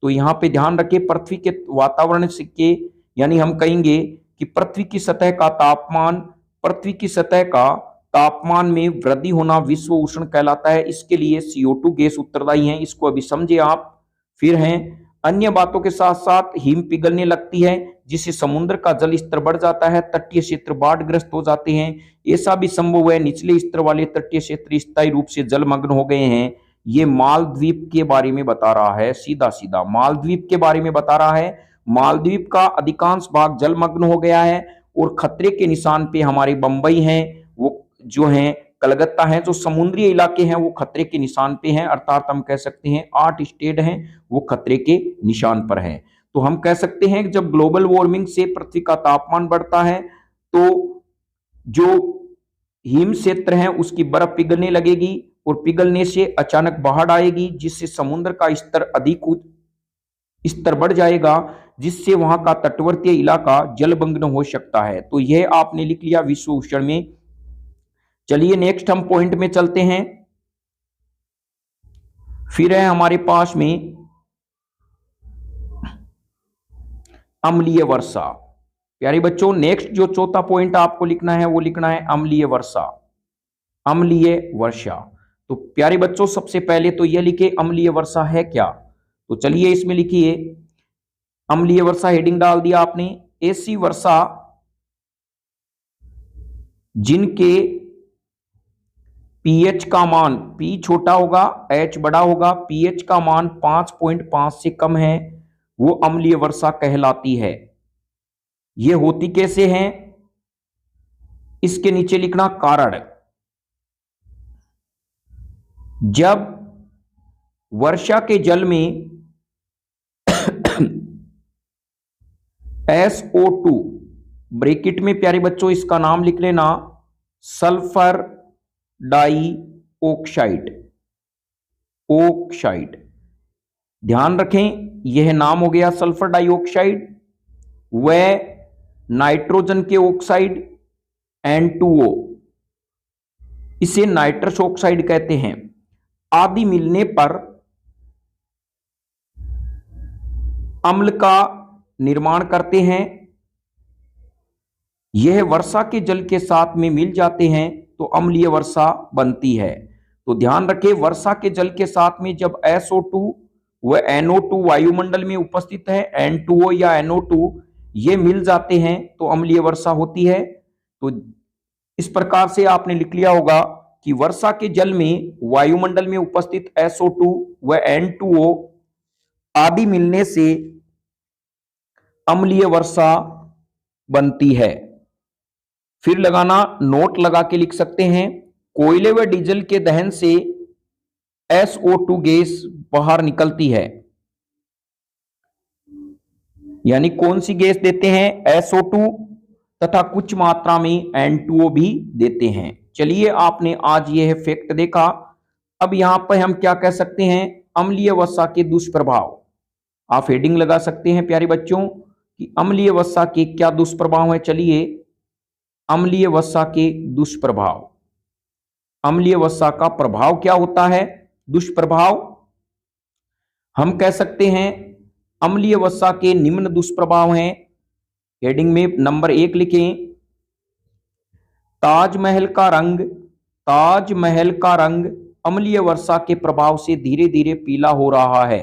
तो यहां पे ध्यान रखें, पृथ्वी के वातावरण से के यानी हम कहेंगे कि पृथ्वी की सतह का तापमान, पृथ्वी की सतह का तापमान में वृद्धि होना विश्व उष्ण कहलाता है। इसके लिए CO2 गैस उत्तरदायी है, इसको अभी समझे आप। फिर हैं अन्य बातों के साथ साथ हिम पिघलने लगती है, जिससे समुद्र का जल स्तर बढ़ जाता है, तटीय क्षेत्र बाढ़ग्रस्त हो जाते हैं। ऐसा भी संभव है निचले स्तर वाले तटीय क्षेत्र स्थायी रूप से जलमग्न हो गए हैं। ये मालद्वीप के बारे में बता रहा है, सीधा सीधा मालद्वीप के बारे में बता रहा है। मालद्वीप का अधिकांश भाग जलमग्न हो गया है, और खतरे के निशान पे हमारे बंबई हैं, वो जो हैं कलकत्ता हैं, जो समुद्री इलाके हैं वो खतरे के निशान पे हैं। अर्थात हम कह सकते हैं 8 स्टेट हैं वो खतरे के निशान पर हैं। तो हम कह सकते हैं कि जब ग्लोबल वार्मिंग से पृथ्वी का तापमान बढ़ता है तो जो हिम क्षेत्र है उसकी बर्फ पिघलने लगेगी, और पिघलने से अचानक बाढ़ आएगी, जिससे समुद्र का स्तर अधिक स्तर बढ़ जाएगा, जिससे वहां का तटवर्तीय इलाका जलमग्न हो सकता है। तो यह आपने लिख लिया विश्व उष्ण में। चलिए नेक्स्ट हम पॉइंट में चलते हैं। फिर है हमारे पास में अम्लीय वर्षा। प्यारे बच्चों, नेक्स्ट जो चौथा पॉइंट आपको लिखना है वो लिखना है अम्लीय वर्षा। अम्लीय वर्षा, तो प्यारे बच्चों सबसे पहले तो यह लिखे अम्लीय वर्षा है क्या। तो चलिए इसमें लिखिए अम्लीय वर्षा, हेडिंग डाल दिया आपने। ऐसी वर्षा जिनके pH का मान, P छोटा होगा H बड़ा होगा, pH का मान 5.5 से कम है, वो अम्लीय वर्षा कहलाती है। ये होती कैसे हैं, इसके नीचे लिखना कारण। जब वर्षा के जल में SO2 ब्रैकेट में प्यारे बच्चों इसका नाम लिख लेना सल्फर डाइऑक्साइड, ऑक्साइड। ध्यान रखें यह नाम हो गया सल्फर डाइऑक्साइड, व नाइट्रोजन के ऑक्साइड N2O, इसे नाइट्रस ऑक्साइड कहते हैं, आदि मिलने पर अम्ल का निर्माण करते हैं। यह वर्षा के जल के साथ में मिल जाते हैं तो अम्लीय वर्षा बनती है। तो ध्यान रखें, वर्षा के जल के साथ में जब SO2 व NO2 वायुमंडल में उपस्थित है, N2O या NO2 ये मिल जाते हैं तो अम्लीय वर्षा होती है। तो इस प्रकार से आपने लिख लिया होगा कि वर्षा के जल में वायुमंडल में उपस्थित SO2 व N2O आदि मिलने से अम्लीय वर्षा बनती है। फिर लगाना, नोट लगा के लिख सकते हैं, कोयले व डीजल के दहन से SO2 गैस बाहर निकलती है। यानी कौन सी गैस देते हैं? SO2 तथा कुछ मात्रा में N2O भी देते हैं। चलिए आपने आज यह फैक्ट देखा। अब यहां पर हम क्या कह सकते हैं, अम्लीय वर्षा के दुष्प्रभाव। आप हेडिंग लगा सकते हैं प्यारे बच्चों कि अम्लीय वर्षा के क्या दुष्प्रभाव है। चलिए, अम्लीय वर्षा के दुष्प्रभाव। अम्लीय वर्षा का प्रभाव क्या होता है? दुष्प्रभाव हम कह सकते हैं अम्लीय वर्षा के निम्न दुष्प्रभाव हैं। हेडिंग में नंबर 1 लिखें, ताजमहल का रंग अम्लीय वर्षा के प्रभाव से धीरे धीरे पीला हो रहा है।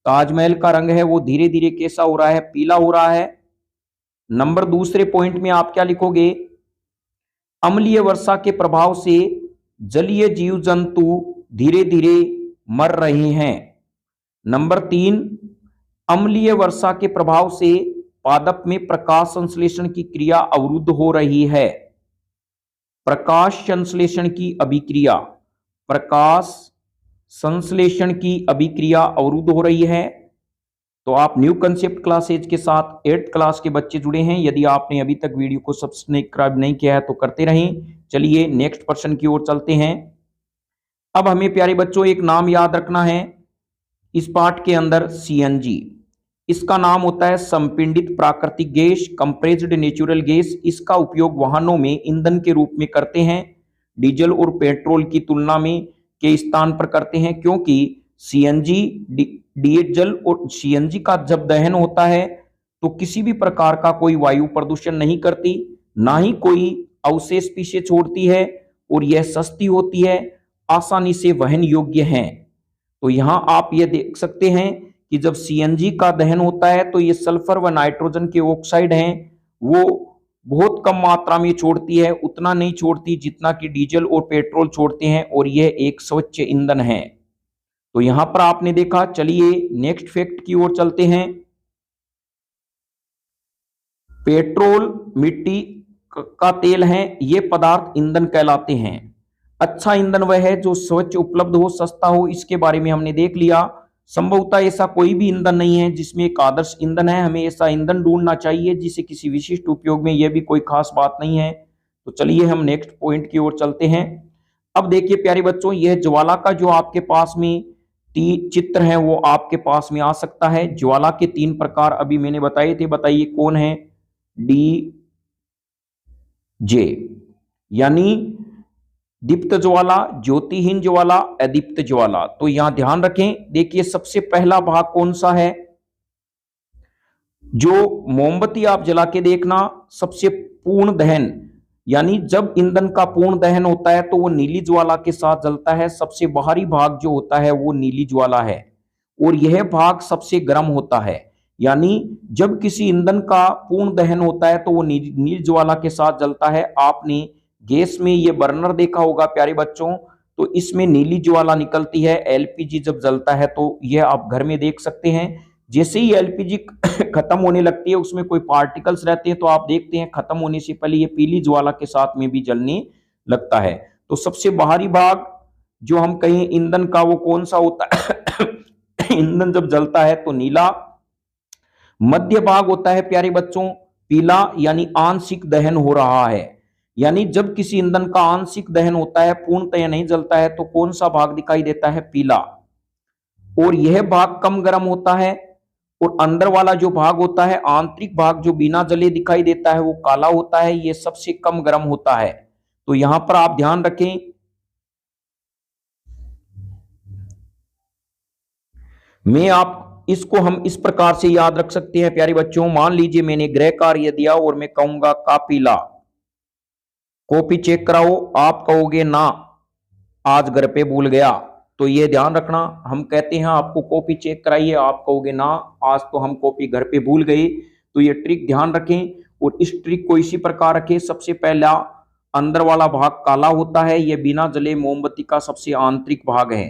ताजमहल का रंग है वो धीरे धीरे कैसा हो रहा है, पीला हो रहा है। नंबर दूसरे पॉइंट में आप क्या लिखोगे, अम्लीय वर्षा के प्रभाव से जलीय जीव जंतु धीरे धीरे मर रहे हैं। नंबर तीन, अम्लीय वर्षा के प्रभाव से पादप में प्रकाश संश्लेषण की क्रिया अवरुद्ध हो रही है। प्रकाश संश्लेषण की अभिक्रिया, प्रकाश संश्लेषण की अभिक्रिया अवरुद्ध हो रही है। तो आप न्यू कंसेप्ट क्लासेज के साथ 8th क्लास के बच्चे जुड़े हैं। यदि आपने अभी तक वीडियो को सब्सक्राइब नहीं किया है तो करते रहें। चलिए नेक्स्ट प्रश्न की ओर चलते हैं। अब हमें प्यारे बच्चों एक नाम याद रखना है इस पाठ के अंदर, सीएनजी। इसका नाम होता है संपीड़ित प्राकृतिक गैस, कंप्रेस्ड नेचुरल गैस। इसका उपयोग वाहनों में ईंधन के रूप में करते हैं, डीजल और पेट्रोल की तुलना में के स्थान पर करते हैं, क्योंकि सीएनजी डीजल और सीएनजी का जब दहन होता है तो किसी भी प्रकार का कोई वायु प्रदूषण नहीं करती, ना ही कोई अवशेष पीछे छोड़ती है, और यह सस्ती होती है, आसानी से वहन योग्य है। तो यहां आप ये देख सकते हैं कि जब सीएनजी का दहन होता है तो ये सल्फर व नाइट्रोजन के ऑक्साइड हैं वो बहुत कम मात्रा में छोड़ती है, उतना नहीं छोड़ती जितना कि डीजल और पेट्रोल छोड़ते हैं, और यह एक स्वच्छ ईंधन है। तो यहां पर आपने देखा। चलिए नेक्स्ट फैक्ट की ओर चलते हैं। पेट्रोल मिट्टी का तेल है, ये पदार्थ ईंधन कहलाते हैं। अच्छा ईंधन वह है जो स्वच्छ, उपलब्ध हो, सस्ता हो, इसके बारे में हमने देख लिया। संभवतः ऐसा कोई भी ईंधन नहीं है जिसमें एक आदर्श ईंधन है, हमें ऐसा ईंधन ढूंढना चाहिए जिसे किसी विशिष्ट उपयोग में, यह भी कोई खास बात नहीं है। तो चलिए हम नेक्स्ट पॉइंट की ओर चलते हैं। अब देखिए प्यारे बच्चों, यह ज्वाला का जो आपके पास में चित्र है वो आपके पास में आ सकता है। ज्वाला के 3 प्रकार अभी मैंने बताए थे, बताइए कौन है। डी जे, यानी दीप्त ज्वाला, ज्योतिहीन ज्वाला, अदीप्त ज्वाला। तो यहां ध्यान रखें। देखिए सबसे पहला भाग कौन सा है, जो मोमबत्ती आप जला के देखना, सबसे पूर्ण दहन, यानी जब ईंधन का पूर्ण दहन होता है तो वो नीली ज्वाला के साथ जलता है। सबसे बाहरी भाग जो होता है वो नीली ज्वाला है, और यह भाग सबसे गर्म होता है। यानी जब किसी ईंधन का पूर्ण दहन होता है तो वो नीली ज्वाला के साथ जलता है। आपने गैस में ये बर्नर देखा होगा प्यारे बच्चों, तो इसमें नीली ज्वाला निकलती है। एलपीजी जब जलता है तो यह आप घर में देख सकते हैं। जैसे ही एलपीजी खत्म होने लगती है, उसमें कोई पार्टिकल्स रहते हैं, तो आप देखते हैं खत्म होने से पहले ये पीली ज्वाला के साथ में भी जलने लगता है। तो सबसे बाहरी भाग जो हम कहें ईंधन का, वो कौन सा होता है ईंधन जब जलता है तो नीला। मध्य भाग होता है प्यारे बच्चों पीला, यानी आंशिक दहन हो रहा है। यानी जब किसी ईंधन का आंशिक दहन होता है, पूर्णतः नहीं जलता है, तो कौन सा भाग दिखाई देता है, पीला। और यह भाग कम गर्म होता है, और अंदर वाला जो भाग होता है, आंतरिक भाग जो बिना जले दिखाई देता है, वो काला होता है, ये सबसे कम गर्म होता है। तो यहां पर आप ध्यान रखें। इसको हम इस प्रकार से याद रख सकते हैं प्यारे बच्चों। मान लीजिए मैंने गृह कार्य दिया और मैं कहूंगा का पीला, कॉपी चेक कराओ, आप कहोगे ना आज घर पे भूल गया। तो ये ध्यान रखना, हम कहते हैं आपको कॉपी चेक कराइए, आप कहोगे ना आज तो हम कॉपी घर पे भूल गए। तो ये ट्रिक ध्यान रखें, और इस ट्रिक को इसी प्रकार रखें। सबसे पहला अंदर वाला भाग काला होता है, यह बिना जले मोमबत्ती का सबसे आंतरिक भाग है।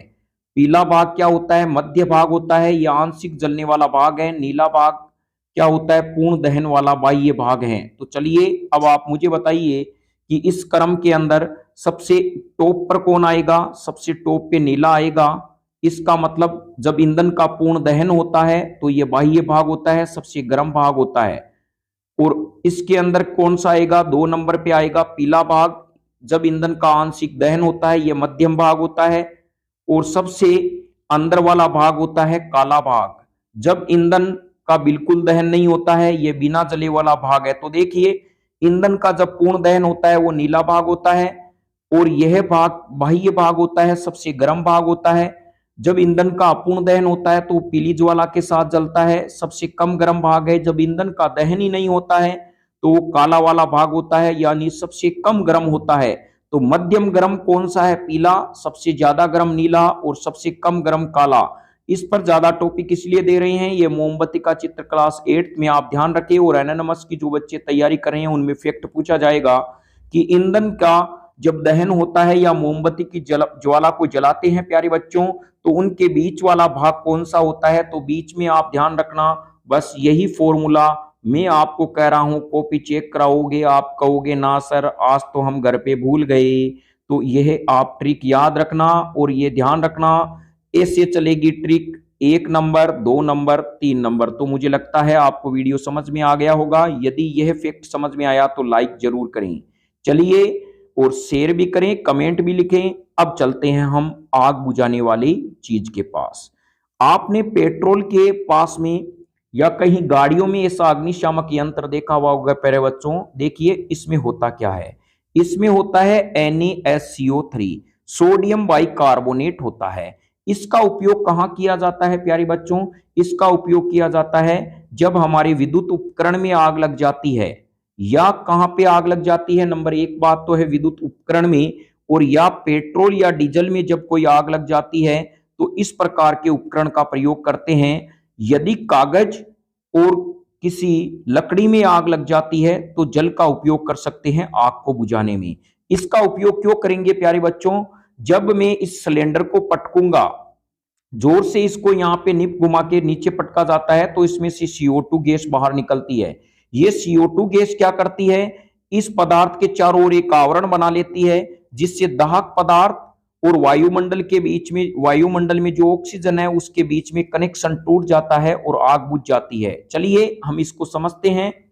पीला भाग क्या होता है, मध्य भाग होता है, यह आंशिक जलने वाला भाग है। नीला भाग क्या होता है, पूर्ण दहन वाला बाह्य भाग है। तो चलिए अब आप मुझे बताइए कि इस क्रम के अंदर सबसे टॉप पर कौन आएगा, सबसे टॉप पे नीला आएगा। इसका मतलब जब ईंधन का पूर्ण दहन होता है तो यह बाह्य भाग होता है, सबसे गर्म भाग होता है। और इसके अंदर कौन सा आएगा, 2 नंबर पे आएगा पीला भाग। जब ईंधन का आंशिक दहन होता है, यह मध्यम भाग होता है। और सबसे अंदर वाला भाग होता है काला भाग। जब ईंधन का बिल्कुल दहन नहीं होता है, यह बिना जले वाला भाग है। तो देखिए ईंधन का जब पूर्ण दहन होता है वो नीला भाग होता है, और यह भाग बाह्य भाग होता है, सबसे गर्म भाग होता है। जब ईंधन का अपूर्ण दहन होता है तो पीली ज्वाला के साथ जलता है, सबसे कम गर्म भाग है। जब ईंधन का दहन ही नहीं होता है तो वो काला वाला भाग होता है, यानी सबसे कम गर्म होता है। तो मध्यम गर्म कौन सा है? पीला, सबसे ज्यादा गर्म नीला और सबसे कम गर्म काला। इस पर ज्यादा टॉपिक इसलिए दे रहे हैं, ये मोमबत्ती का चित्र क्लास 8 में आप ध्यान रखें, और एनएनएमएस की जो बच्चे तैयारी कर रहे हैं उनमें फैक्ट पूछा जाएगा कि ईंधन का जब दहन होता है या मोमबत्ती की ज्वाला को जलाते हैं प्यारे बच्चों, तो उनके बीच वाला भाग कौन सा होता है? तो बीच में आप ध्यान रखना, बस यही फॉर्मूला मैं आपको कह रहा हूं, कॉपी चेक कराओगे, आप कहोगे ना सर आज तो हम घर पे भूल गए। तो यह आप ट्रिक याद रखना और ये ध्यान रखना, ऐसे चलेगी ट्रिक 1 नंबर, 2 नंबर, 3 नंबर। तो मुझे लगता है आपको वीडियो समझ में आ गया होगा। यदि यह फैक्ट समझ में आया तो लाइक जरूर करें, चलिए, और शेयर भी करें, कमेंट भी लिखें। अब चलते हैं हम आग बुझाने वाली चीज के पास। आपने पेट्रोल के पास में या कहीं गाड़ियों में ऐसा अग्निशामक यंत्र देखा हुआ होगा प्यारे बच्चों। देखिए इसमें होता क्या है, इसमें होता है NaSCO3, सोडियम बाइकार्बोनेट होता है। इसका उपयोग कहां किया जाता है प्यारे बच्चों? इसका उपयोग किया जाता है जब हमारे विद्युत उपकरण में आग लग जाती है, या कहां पे आग लग जाती है? नंबर 1 बात तो है विद्युत उपकरण में, और या पेट्रोल या डीजल में जब कोई आग लग जाती है तो इस प्रकार के उपकरण का प्रयोग करते हैं। यदि कागज और किसी लकड़ी में आग लग जाती है तो जल का उपयोग कर सकते हैं आग को बुझाने में। इसका उपयोग क्यों करेंगे प्यारे बच्चों? जब मैं इस सिलेंडर को पटकूंगा, जोर से इसको यहां पे निप घुमा के नीचे पटका जाता है तो इसमें से CO2 गैस बाहर निकलती है। ये CO2 गैस क्या करती है? इस पदार्थ के चारों ओर एक आवरण बना लेती है, जिससे दाहक पदार्थ और वायुमंडल में जो ऑक्सीजन है उसके बीच में कनेक्शन टूट जाता है और आग बुझ जाती है। चलिए हम इसको समझते हैं।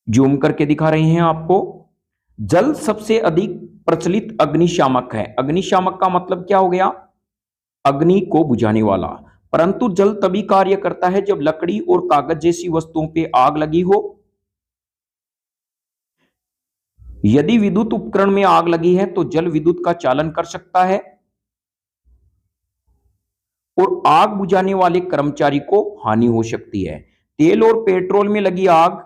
जूम करके दिखा रहे हैं आपको। जल सबसे अधिक प्रचलित अग्निशामक है। अग्निशामक का मतलब क्या हो गया? अग्नि को बुझाने वाला। परंतु जल तभी कार्य करता है जब लकड़ी और कागज जैसी वस्तुओं पे आग लगी हो। यदि विद्युत उपकरण में आग लगी है तो जल विद्युत का चालन कर सकता है और आग बुझाने वाले कर्मचारी को हानि हो सकती है। तेल और पेट्रोल में लगी आग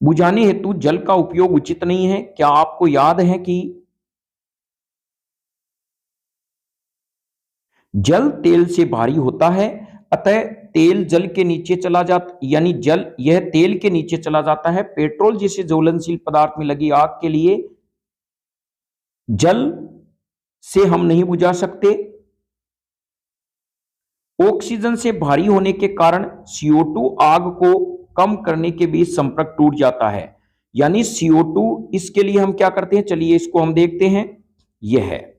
बुझाने हेतु जल का उपयोग उचित नहीं है। क्या आपको याद है कि जल तेल से भारी होता है, अतः तेल जल के नीचे चला जाता, यानी जल यह तेल के नीचे चला जाता है। पेट्रोल जैसे ज्वलनशील पदार्थ में लगी आग के लिए जल से हम नहीं बुझा सकते। ऑक्सीजन से भारी होने के कारण CO2 आग को कम करने के बीच संपर्क टूट जाता है, यानी CO2 इसके लिए हम क्या करते हैं, चलिए इसको हम देखते हैं। यह है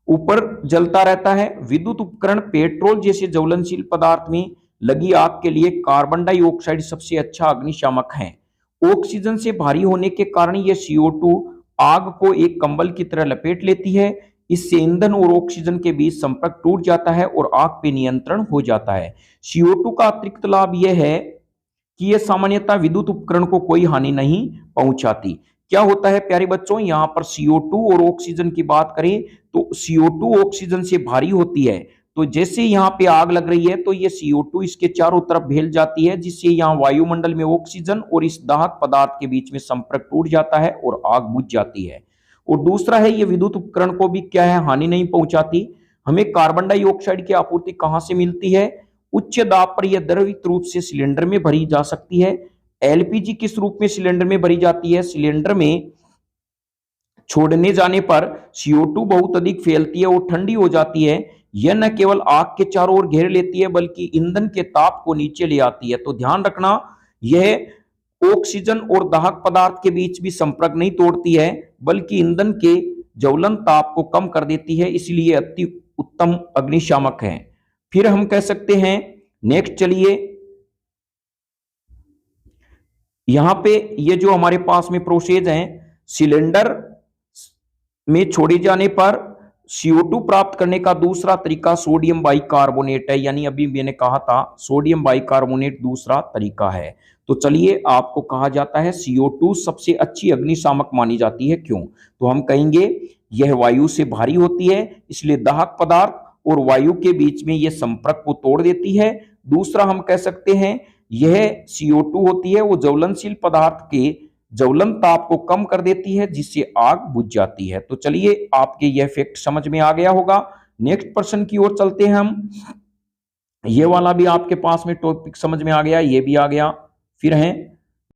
ऊपर जलता रहता है। विद्युत उपकरण पेट्रोल जैसे ज्वलनशील पदार्थ में लगी आग के लिए कार्बन डाइऑक्साइड सबसे अच्छा अग्निशामक है। ऑक्सीजन से भारी होने के कारण यह CO2 आग को एक कंबल की तरह लपेट लेती है। इससे ईंधन और ऑक्सीजन के बीच संपर्क टूट जाता है और आग पे नियंत्रण हो जाता है। CO2 का अतिरिक्त लाभ यह है कि यह सामान्यतः विद्युत उपकरण को कोई हानि नहीं पहुंचाती। क्या होता है प्यारे बच्चों, यहां पर CO2 और ऑक्सीजन की बात करें तो CO2 ऑक्सीजन से भारी होती है, तो जैसे यहां पे आग लग रही है तो ये CO2 इसके चारों तरफ फैल जाती है, जिससे यहां वायुमंडल में ऑक्सीजन और इस दाहक पदार्थ के बीच में संपर्क टूट जाता है और आग बुझ जाती है। और दूसरा है, ये विद्युत उपकरण को भी क्या है, हानि नहीं पहुंचाती। हमें कार्बन डाइऑक्साइड की आपूर्ति कहां से मिलती है? उच्च दाब पर यह द्रवित रूप से सिलेंडर में भरी जा सकती है। LPG किस रूप में सिलेंडर में भरी जाती है? सिलेंडर में छोड़ने जाने पर CO2 बहुत अधिक फैलती है और ठंडी हो जाती है। यह न केवल आग के चारों ओर घेर लेती है बल्कि ईंधन के ताप को नीचे ले आती है। तो ध्यान रखना, यह ऑक्सीजन और दाहक पदार्थ के बीच भी संपर्क नहीं तोड़ती है बल्कि ईंधन के ज्वलन ताप को कम कर देती है, इसलिए अति उत्तम अग्निशामक है। फिर हम कह सकते हैं नेक्स्ट, चलिए यहां पे ये जो हमारे पास में प्रोसेस है, सिलेंडर में छोड़े जाने पर CO2 प्राप्त करने का दूसरा तरीका सोडियम बाइकार्बोनेट है, यानी अभी मैंने कहा था सोडियम बाइकार्बोनेट दूसरा तरीका है। तो चलिए आपको कहा जाता है CO2 सबसे अच्छी अग्निशामक मानी जाती है। क्यों? तो हम कहेंगे यह वायु से भारी होती है, इसलिए दाहक पदार्थ और वायु के बीच में यह संपर्क को तोड़ देती है। दूसरा हम कह सकते हैं यह CO2 होती है, वो ज्वलनशील पदार्थ के ज्वलन ताप को कम कर देती है, जिससे आग बुझ जाती है। तो चलिए आपके यह फैक्ट समझ में आ गया होगा। नेक्स्ट प्रश्न की ओर चलते हैं हम। ये वाला भी आपके पास में टॉपिक समझ में आ गया, ये भी आ गया। फिर है